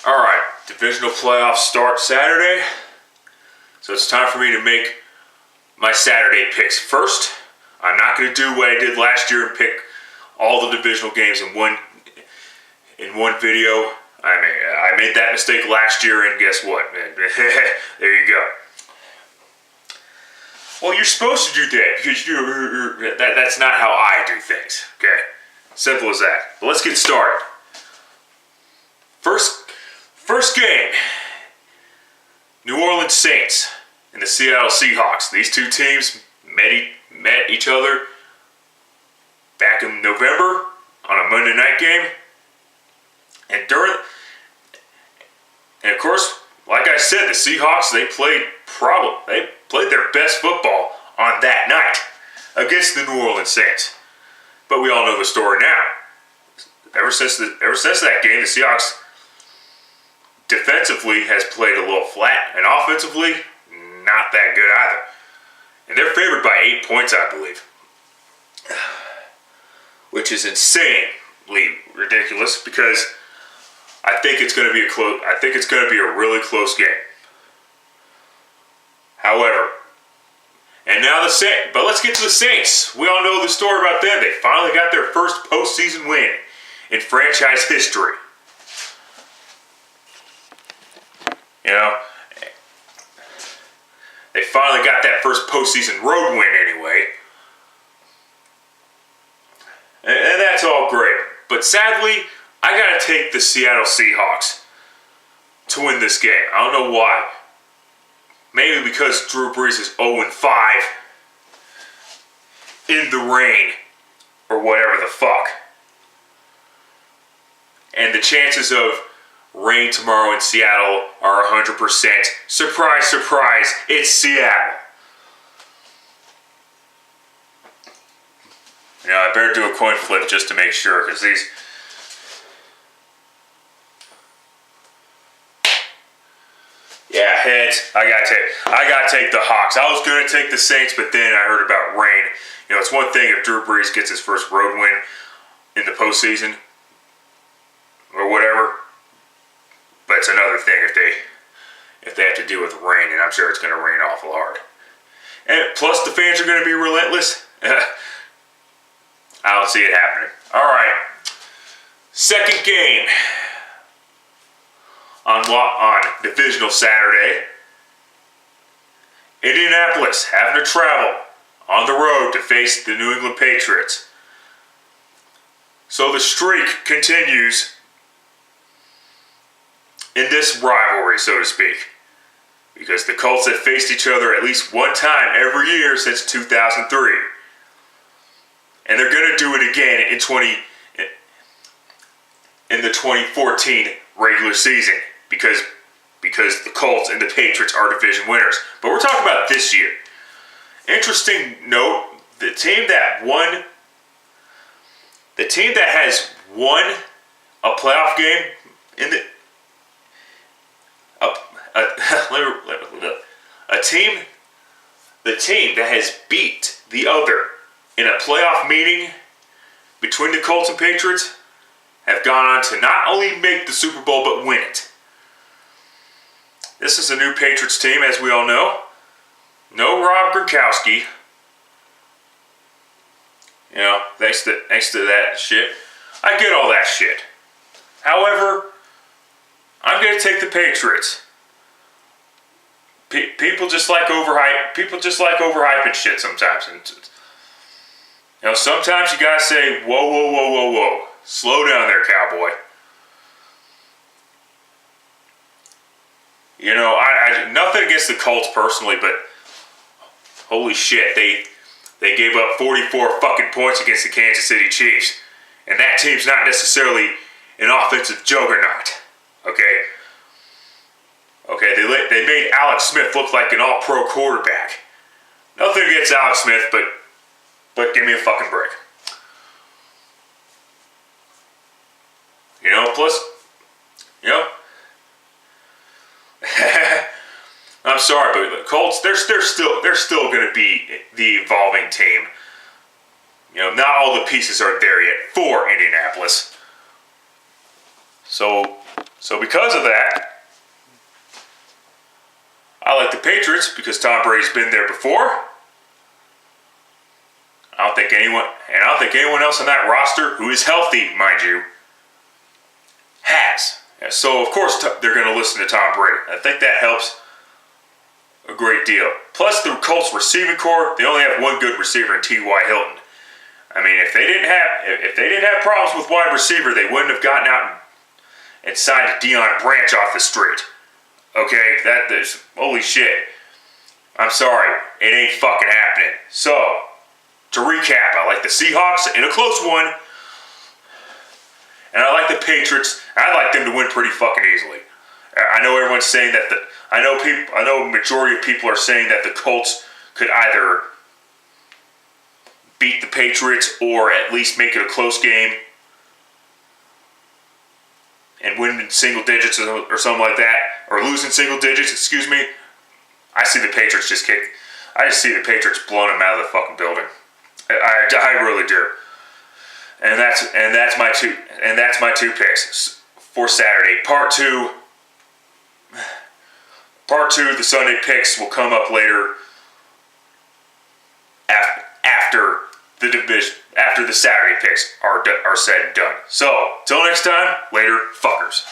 Alright, divisional playoffs start Saturday. So it's time for me to make my Saturday picks. First, I'm not going to do what I did last year and pick all the divisional games in one video. I made that mistake last year, and guess what, man? There you go. Well, you're supposed to do that because that's not how I do things. Okay, simple as that. But let's get started. First game, New Orleans Saints and the Seattle Seahawks. These two teams met each other back in November on a Monday night game, and of course, like I said, the Seahawks they played their best football on that night against the New Orleans Saints. But we all know the story now. Ever since that game, the Seahawks defensively has played a little flat, and offensively, not that good either. And they're favored by 8 points, I believe, which is insanely ridiculous because I think it's going to be a really close game. However, and now but let's get to the Saints. We all know the story about them. They finally got their first postseason win in franchise history. You know, they finally got that first postseason road win anyway. And that's all great. But sadly, I got to take the Seattle Seahawks to win this game. I don't know why. Maybe because Drew Brees is 0-5 in the rain or whatever the fuck. And the chances of rain tomorrow in Seattle are 100%. Surprise, surprise, it's Seattle. You know, I better do a coin flip just to make sure, because these... Yeah, heads. I gotta take the Hawks. I was gonna take the Saints, but then I heard about rain. You know, it's one thing if Drew Brees gets his first road win in the postseason or whatever, but it's another thing if they have to deal with rain, and I'm sure it's gonna rain awful hard. And plus, the fans are gonna be relentless. I don't see it happening. All right, second game. On Divisional Saturday, Indianapolis having to travel on the road to face the New England Patriots. So the streak continues in this rivalry, so to speak, because the Colts have faced each other at least one time every year since 2003. And they're going to do it again in the 2014 regular season. Because the Colts and the Patriots are division winners. But we're talking about this year. Interesting note, the team that has won a playoff game in the team that has beat the other in a playoff meeting between the Colts and Patriots have gone on to not only make the Super Bowl but win it. This is a new Patriots team, as we all know. No Rob Gronkowski. You know, thanks to that shit. I get all that shit. However, I'm going to take the Patriots. People just like overhyping shit sometimes. And, you know, sometimes you gotta say, whoa, whoa, whoa, whoa, whoa. Slow down there, cowboy. You know, I nothing against the Colts personally, but holy shit, they gave up 44 fucking points against the Kansas City Chiefs. And that team's not necessarily an offensive juggernaut. Okay? Okay, they made Alex Smith look like an all-pro quarterback. Nothing against Alex Smith, but give me a fucking break. You know, plus, you know, I'm sorry, but the Colts, they're still going to be the evolving team. You know, not all the pieces are there yet for Indianapolis. So So because of that, I like the Patriots because Tom Brady's been there before. I don't think anyone else on that roster who is healthy, mind you, has. So of course they're going to listen to Tom Brady. I think that helps a great deal. Plus the Colts receiving core, they only have one good receiver in T.Y. Hilton. I mean, if they didn't have problems with wide receiver, they wouldn't have gotten out and signed a Deion Branch off the street. Okay, that is holy shit. I'm sorry, it ain't fucking happening. So, to recap, I like the Seahawks in a close one, and I like the Patriots. I'd like them to win pretty fucking easily. I know everyone's saying that I know a majority of people are saying that the Colts could either beat the Patriots or at least make it a close game and win in single digits or something like that, or lose in single digits, excuse me. I see the Patriots just see the Patriots blowing them out of the fucking building. I really do. And that's my two picks for Saturday. Part two, the Sunday picks will come up later after the division, after the Saturday picks are said and done. So, till next time, later, fuckers.